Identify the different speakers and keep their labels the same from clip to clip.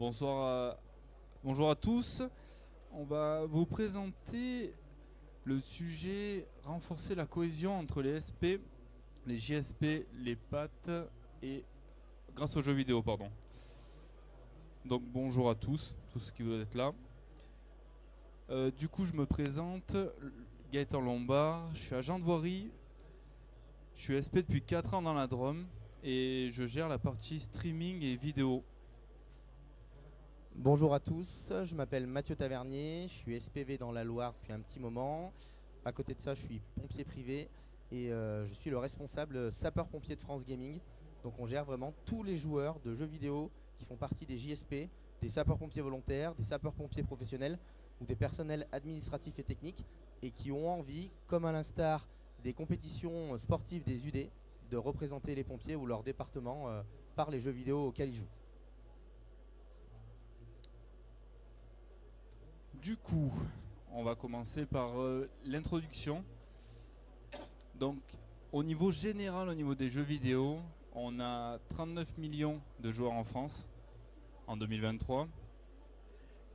Speaker 1: Bonsoir, bonjour à tous. On va vous présenter le sujet renforcer la cohésion entre les SP, les JSP, les PAT et grâce aux jeux vidéo, pardon. Donc bonjour à tous ceux qui veulent être là. Du coup, je me présente, Gaëtan Lombard, je suis agent de voirie, je suis SP depuis 4 ans dans la Drôme et je gère la partie streaming et vidéo.
Speaker 2: Bonjour à tous, je m'appelle Mathieu Tavernier, je suis SPV dans la Loire depuis un petit moment. À côté de ça, je suis pompier privé et je suis le responsable sapeur-pompier de France Gaming. Donc on gère vraiment tous les joueurs de jeux vidéo qui font partie des JSP, des sapeurs-pompiers volontaires, des sapeurs-pompiers professionnels ou des personnels administratifs et techniques et qui ont envie, comme à l'instar des compétitions sportives des UD, de représenter les pompiers ou leur département par les jeux vidéo auxquels ils jouent.
Speaker 1: Du coup, on va commencer par l'introduction. Donc, au niveau général, au niveau des jeux vidéo, on a 39 millions de joueurs en France en 2023.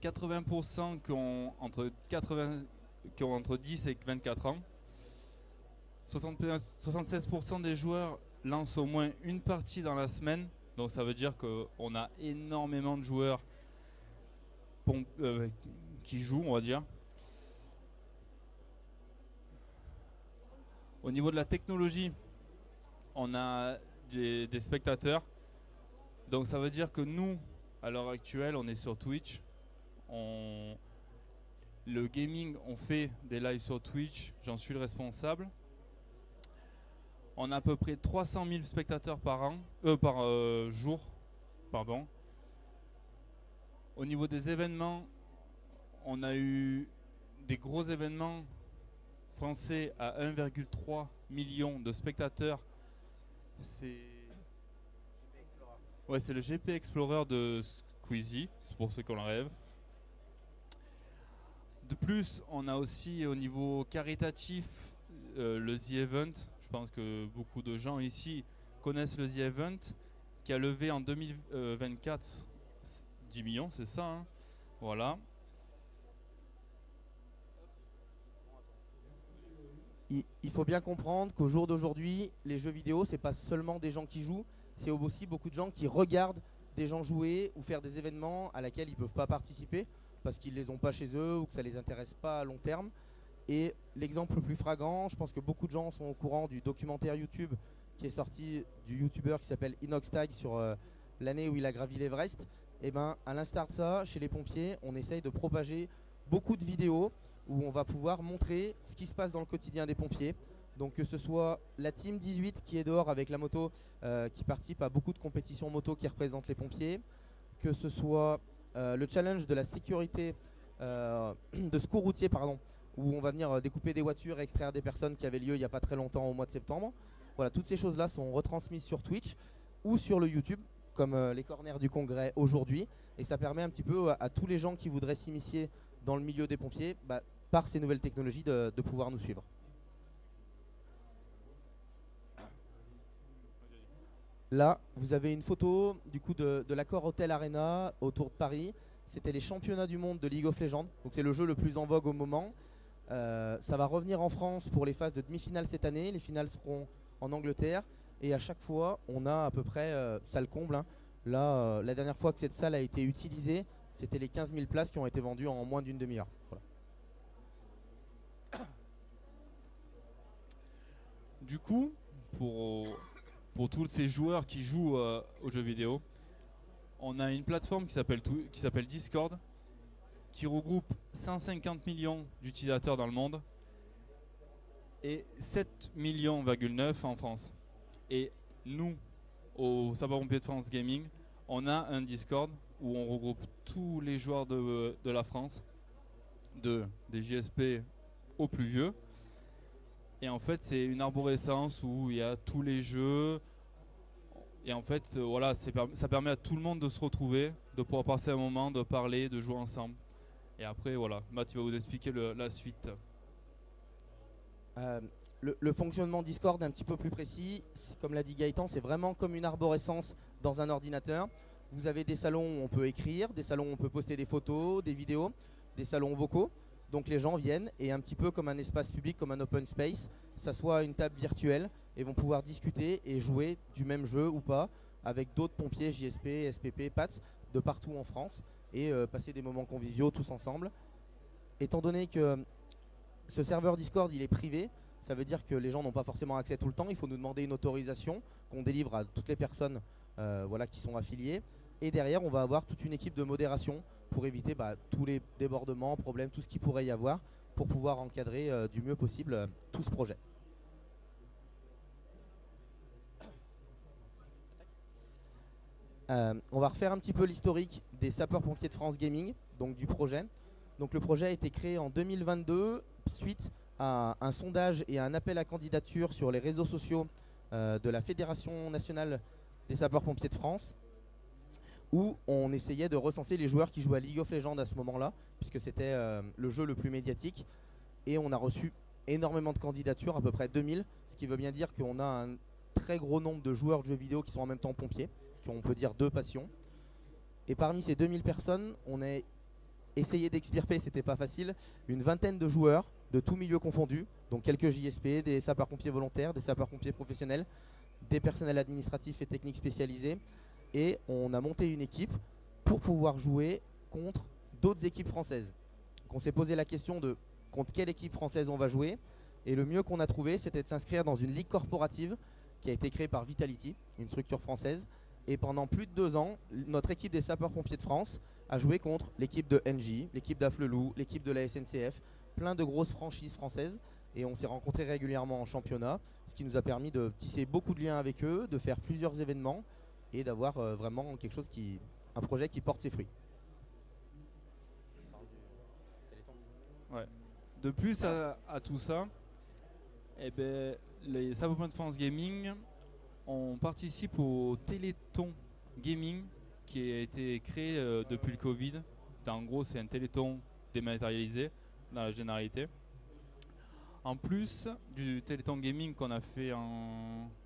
Speaker 1: 80% qui ont entre 10 et 24 ans. 76% des joueurs lancent au moins une partie dans la semaine. Donc ça veut dire qu'on a énormément de joueurs qui jouent, on va dire. Au niveau de la technologie, on a des spectateurs. Donc ça veut dire que nous, à l'heure actuelle, on est sur Twitch. Le gaming, on fait des lives sur Twitch, j'en suis le responsable. On a à peu près 300 000 spectateurs par jour. Pardon. Au niveau des événements, on a eu des gros événements français à 1,3 million de spectateurs. C'est le GP Explorer de Squeezie, c'est pour ceux qui en rêvent. De plus, on a aussi au niveau caritatif le The Event. Je pense que beaucoup de gens ici connaissent le The Event, qui a levé en 2024 10 millions, c'est ça, hein, voilà.
Speaker 2: Il faut bien comprendre qu'au jour d'aujourd'hui, les jeux vidéo, c'est pas seulement des gens qui jouent, c'est aussi beaucoup de gens qui regardent des gens jouer ou faire des événements à laquelle ils ne peuvent pas participer parce qu'ils ne les ont pas chez eux ou que ça ne les intéresse pas à long terme. Et l'exemple le plus flagrant, je pense que beaucoup de gens sont au courant du documentaire YouTube qui est sorti du youtubeur qui s'appelle Inoxtag sur l'année où il a gravi l'Everest. Et ben, à l'instar de ça, chez les pompiers, on essaye de propager beaucoup de vidéos où on va pouvoir montrer ce qui se passe dans le quotidien des pompiers. Donc que ce soit la Team 18 qui est dehors avec la moto, qui participe à beaucoup de compétitions moto qui représentent les pompiers, que ce soit le challenge de la sécurité de secours routier, pardon, où on va venir découper des voitures et extraire des personnes qui avaient lieu il n'y a pas très longtemps au mois de septembre. Voilà, toutes ces choses-là sont retransmises sur Twitch ou sur le YouTube, comme les corners du congrès aujourd'hui. Et ça permet un petit peu à tous les gens qui voudraient s'initier dans le milieu des pompiers, par ces nouvelles technologies, de pouvoir nous suivre. Là, vous avez une photo du coup de l'Accor Hotel Arena autour de Paris. C'était les championnats du monde de League of Legends. Donc c'est le jeu le plus en vogue au moment. Ça va revenir en France pour les phases de demi-finale cette année. Les finales seront en Angleterre. Et à chaque fois, on a à peu près, salle comble, hein. Là, la dernière fois que cette salle a été utilisée, c'était les 15 000 places qui ont été vendues en moins d'une demi-heure. Voilà.
Speaker 1: Du coup, pour tous ces joueurs qui jouent aux jeux vidéo, on a une plateforme qui s'appelle Discord, qui regroupe 150 millions d'utilisateurs dans le monde et 7,9 millions en France. Et nous, au Sapeurs-Pompiers de France Gaming, on a un Discord où on regroupe tous les joueurs de la France, des JSP aux plus vieux. Et en fait, c'est une arborescence où il y a tous les jeux. Et en fait, voilà, ça permet à tout le monde de se retrouver, de pouvoir passer un moment, de parler, de jouer ensemble. Et après, voilà, Matt, tu vas vous expliquer la suite.
Speaker 2: Le fonctionnement Discord un petit peu plus précis, comme l'a dit Gaëtan, c'est vraiment comme une arborescence dans un ordinateur. Vous avez des salons où on peut écrire, des salons où on peut poster des photos, des vidéos, des salons vocaux. Donc les gens viennent et un petit peu comme un espace public, comme un open space, s'assoient à une table virtuelle et vont pouvoir discuter et jouer du même jeu ou pas avec d'autres pompiers JSP, SPP, PATS de partout en France et passer des moments conviviaux tous ensemble. Étant donné que ce serveur Discord il est privé, ça veut dire que les gens n'ont pas forcément accès tout le temps. Il faut nous demander une autorisation qu'on délivre à toutes les personnes voilà, qui sont affiliées. Et derrière, on va avoir toute une équipe de modération pour éviter tous les débordements, problèmes, tout ce qu'il pourrait y avoir pour pouvoir encadrer du mieux possible tout ce projet. On va refaire un petit peu l'historique des sapeurs-pompiers de France Gaming, donc du projet. Donc le projet a été créé en 2022 suite à un sondage et à un appel à candidature sur les réseaux sociaux de la Fédération nationale des sapeurs-pompiers de France, où on essayait de recenser les joueurs qui jouaient à League of Legends à ce moment-là, puisque c'était le jeu le plus médiatique. Et on a reçu énormément de candidatures, à peu près 2000, ce qui veut bien dire qu'on a un très gros nombre de joueurs de jeux vidéo qui sont en même temps pompiers, qui ont, on peut dire, deux passions. Et parmi ces 2000 personnes, on a essayé d'extirper, c'était pas facile, une vingtaine de joueurs de tous milieux confondus, donc quelques JSP, des sapeurs-pompiers volontaires, des sapeurs-pompiers professionnels, des personnels administratifs et techniques spécialisés. Et on a monté une équipe pour pouvoir jouer contre d'autres équipes françaises. Donc on s'est posé la question de contre quelle équipe française on va jouer. Et le mieux qu'on a trouvé, c'était de s'inscrire dans une ligue corporative qui a été créée par Vitality, une structure française. Et pendant plus de 2 ans, notre équipe des sapeurs-pompiers de France a joué contre l'équipe de NJ, l'équipe d'Afflelou, l'équipe de la SNCF, plein de grosses franchises françaises. Et on s'est rencontrés régulièrement en championnat, ce qui nous a permis de tisser beaucoup de liens avec eux, de faire plusieurs événements et d'avoir vraiment quelque chose un projet qui porte ses fruits.
Speaker 1: Ouais. De plus à tout ça, eh ben, les sapeurs-pompiers de France Gaming, on participe au Téléthon Gaming qui a été créé depuis le Covid. En gros, c'est un téléthon dématérialisé dans la généralité. En plus du Téléthon Gaming qu'on a fait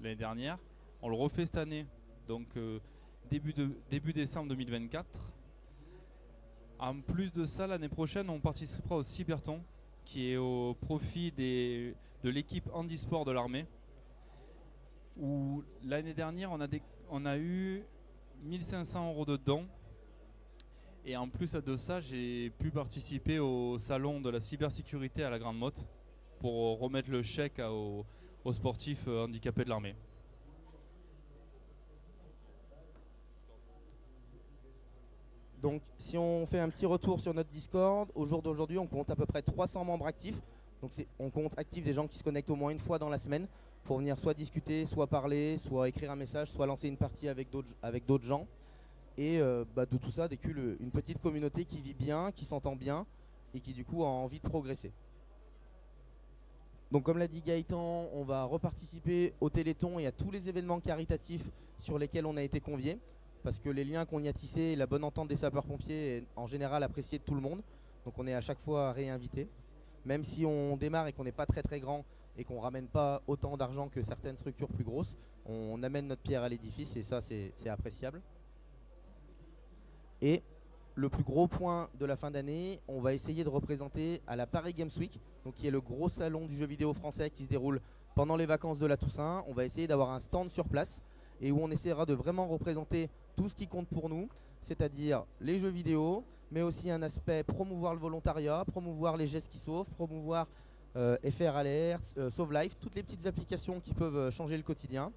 Speaker 1: l'année dernière, on le refait cette année, donc début décembre 2024. En plus de ça, l'année prochaine, on participera au Cyberton, qui est au profit de l'équipe handisport de l'armée. Où l'année dernière, on a eu 1500 € de dons. Et en plus de ça, j'ai pu participer au salon de la cybersécurité à la Grande Motte pour remettre le chèque aux sportifs handicapés de l'armée.
Speaker 2: Donc si on fait un petit retour sur notre Discord, au jour d'aujourd'hui on compte à peu près 300 membres actifs. Donc on compte actifs des gens qui se connectent au moins une fois dans la semaine pour venir soit discuter, soit parler, soit écrire un message, soit lancer une partie avec d'autres gens. Et de tout ça découle une petite communauté qui vit bien, qui s'entend bien et qui du coup a envie de progresser. Donc comme l'a dit Gaëtan, on va reparticiper au Téléthon et à tous les événements caritatifs sur lesquels on a été conviés. Parce que les liens qu'on y a tissés et la bonne entente des sapeurs-pompiers est en général appréciée de tout le monde. Donc on est à chaque fois réinvité. Même si on démarre et qu'on n'est pas très très grand et qu'on ne ramène pas autant d'argent que certaines structures plus grosses, on amène notre pierre à l'édifice et ça c'est appréciable. Et le plus gros point de la fin d'année, on va essayer de représenter à la Paris Games Week, donc qui est le gros salon du jeu vidéo français qui se déroule pendant les vacances de la Toussaint. On va essayer d'avoir un stand sur place et où on essaiera de vraiment représenter tout ce qui compte pour nous, c'est-à-dire les jeux vidéo, mais aussi un aspect promouvoir le volontariat, promouvoir les gestes qui sauvent, promouvoir FR Alert, Sauve Life, toutes les petites applications qui peuvent changer le quotidien.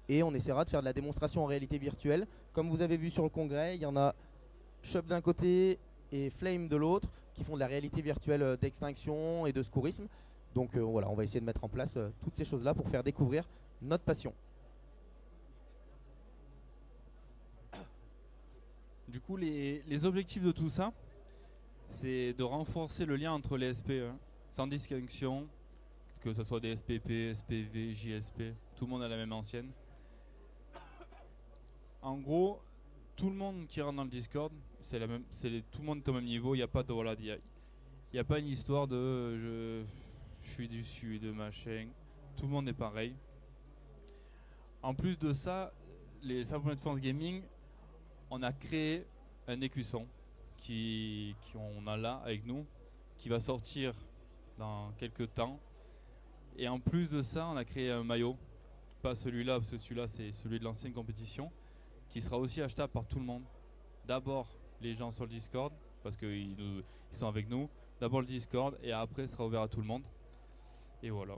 Speaker 2: Et on essaiera de faire de la démonstration en réalité virtuelle. Comme vous avez vu sur le congrès, il y en a Shop d'un côté et Flame de l'autre qui font de la réalité virtuelle d'extinction et de secourisme. Donc voilà, on va essayer de mettre en place toutes ces choses-là pour faire découvrir notre passion.
Speaker 1: Du coup, les objectifs de tout ça, c'est de renforcer le lien entre les SPE, sans distinction, que ce soit des SPP, SPV, JSP, tout le monde a la même ancienne. En gros, tout le monde qui rentre dans le Discord, tout le monde est au même niveau, il n'y a pas de y a pas une histoire de je suis du sud, machin. Tout le monde est pareil. En plus de ça, les sapeurs-pompiers de France Gaming, on a créé un écusson on a là avec nous, qui va sortir dans quelques temps. Et en plus de ça, on a créé un maillot, pas celui-là, parce que celui-là c'est celui de l'ancienne compétition, qui sera aussi achetable par tout le monde. D'abord les gens sur le Discord, parce qu'ils sont avec nous. D'abord le Discord et après ce sera ouvert à tout le monde. Et voilà.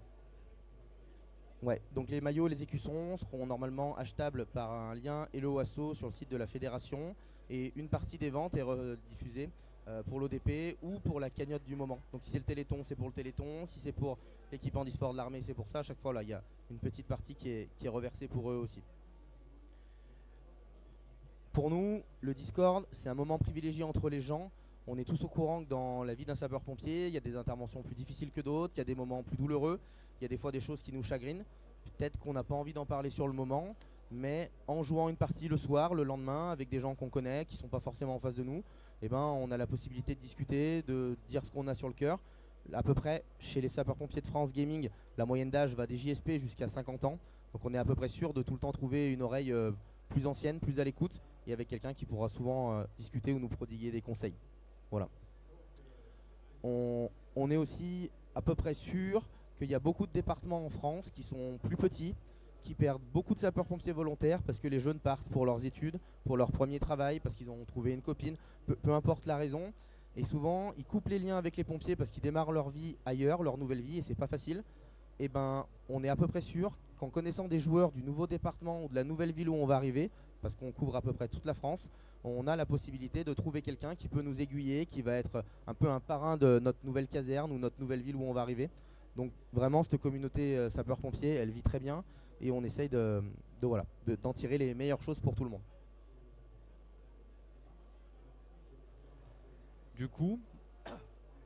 Speaker 2: Ouais, donc les maillots, les écussons seront normalement achetables par un lien Hello Asso sur le site de la fédération, et une partie des ventes est rediffusée pour l'ODP ou pour la cagnotte du moment. Donc si c'est le Téléthon, c'est pour le Téléthon, si c'est pour l'équipe handisport de l'armée, c'est pour ça. À chaque fois, là, il y a une petite partie qui est reversée pour eux aussi. Pour nous, le Discord, c'est un moment privilégié entre les gens. On est tous au courant que dans la vie d'un sapeur-pompier, il y a des interventions plus difficiles que d'autres, il y a des moments plus douloureux, il y a des fois des choses qui nous chagrinent. Peut-être qu'on n'a pas envie d'en parler sur le moment, mais en jouant une partie le soir, le lendemain, avec des gens qu'on connaît, qui ne sont pas forcément en face de nous, eh ben, on a la possibilité de discuter, de dire ce qu'on a sur le cœur. À peu près, chez les sapeurs-pompiers de France Gaming, la moyenne d'âge va des JSP jusqu'à 50 ans. Donc on est à peu près sûr de tout le temps trouver une oreille plus ancienne, plus à l'écoute, et avec quelqu'un qui pourra souvent discuter ou nous prodiguer des conseils. Voilà. On est aussi à peu près sûr qu'il y a beaucoup de départements en France qui sont plus petits, qui perdent beaucoup de sapeurs-pompiers volontaires parce que les jeunes partent pour leurs études, pour leur premier travail, parce qu'ils ont trouvé une copine, peu importe la raison. Et souvent, ils coupent les liens avec les pompiers parce qu'ils démarrent leur vie ailleurs, leur nouvelle vie, et c'est pas facile. Et ben, on est à peu près sûr qu'en connaissant des joueurs du nouveau département ou de la nouvelle ville où on va arriver, parce qu'on couvre à peu près toute la France, on a la possibilité de trouver quelqu'un qui peut nous aiguiller, qui va être un peu un parrain de notre nouvelle caserne ou notre nouvelle ville où on va arriver. Donc vraiment, cette communauté sapeurs-pompiers, elle vit très bien, et on essaye d'en tirer les meilleures choses pour tout le monde.
Speaker 1: Du coup,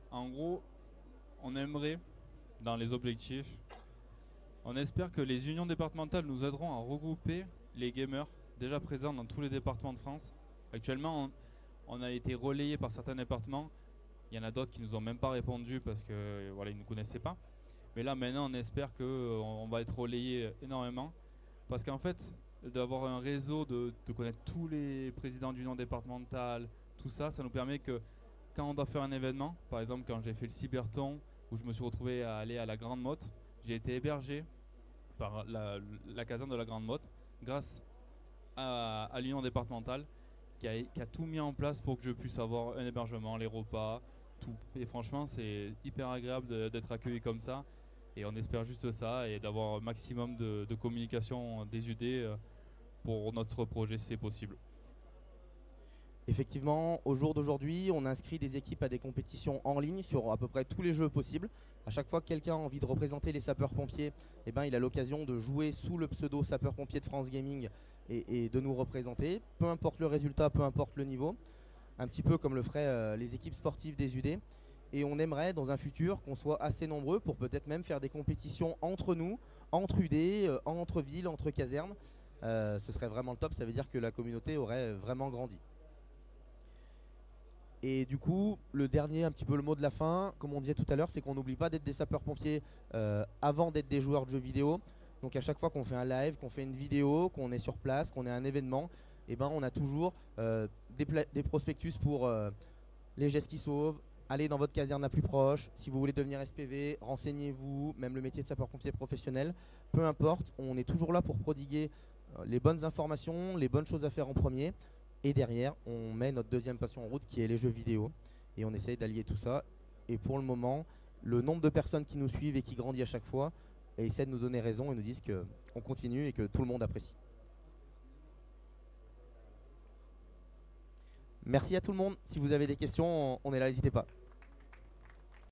Speaker 1: en gros, on aimerait, dans les objectifs, on espère que les unions départementales nous aideront à regrouper les gamers déjà présents dans tous les départements de France. Actuellement, on a été relayé par certains départements. Il y en a d'autres qui nous ont même pas répondu parce que voilà, ils ne nous connaissaient pas. Mais là, maintenant, on espère qu'on va être relayé énormément. Parce qu'en fait, d'avoir un réseau, de connaître tous les présidents d'union départementale, tout ça, ça nous permet que quand on doit faire un événement, par exemple quand j'ai fait le Cyberton, où je me suis retrouvé à aller à la Grande Motte, j'ai été hébergé par la caserne de la Grande Motte grâce à l'union départementale qui a tout mis en place pour que je puisse avoir un hébergement, les repas, tout. Et franchement, c'est hyper agréable d'être accueilli comme ça. Et on espère juste ça et d'avoir un maximum de communication des UD pour notre projet si c'est possible.
Speaker 2: Effectivement, au jour d'aujourd'hui, on inscrit des équipes à des compétitions en ligne sur à peu près tous les jeux possibles. À chaque fois que quelqu'un a envie de représenter les sapeurs-pompiers, eh ben, il a l'occasion de jouer sous le pseudo sapeurs-pompiers de France Gaming et de nous représenter. Peu importe le résultat, peu importe le niveau. Un petit peu comme le feraient les équipes sportives des UD. Et on aimerait dans un futur qu'on soit assez nombreux pour peut-être même faire des compétitions entre nous, entre UD, entre villes, entre casernes. Ce serait vraiment le top, ça veut dire que la communauté aurait vraiment grandi. Et du coup, le dernier, un petit peu le mot de la fin, comme on disait tout à l'heure, c'est qu'on n'oublie pas d'être des sapeurs-pompiers avant d'être des joueurs de jeux vidéo. Donc à chaque fois qu'on fait un live, qu'on fait une vidéo, qu'on est sur place, qu'on est à un événement, eh ben, on a toujours des prospectus pour les gestes qui sauvent. Allez dans votre caserne la plus proche. Si vous voulez devenir SPV, renseignez-vous, même le métier de sapeur-pompier professionnel. Peu importe, on est toujours là pour prodiguer les bonnes informations, les bonnes choses à faire en premier. Et derrière, on met notre deuxième passion en route qui est les jeux vidéo. Et on essaye d'allier tout ça. Et pour le moment, le nombre de personnes qui nous suivent et qui grandit à chaque fois essaie de nous donner raison et nous disent qu'on continue et que tout le monde apprécie. Merci à tout le monde. Si vous avez des questions, on est là, n'hésitez pas.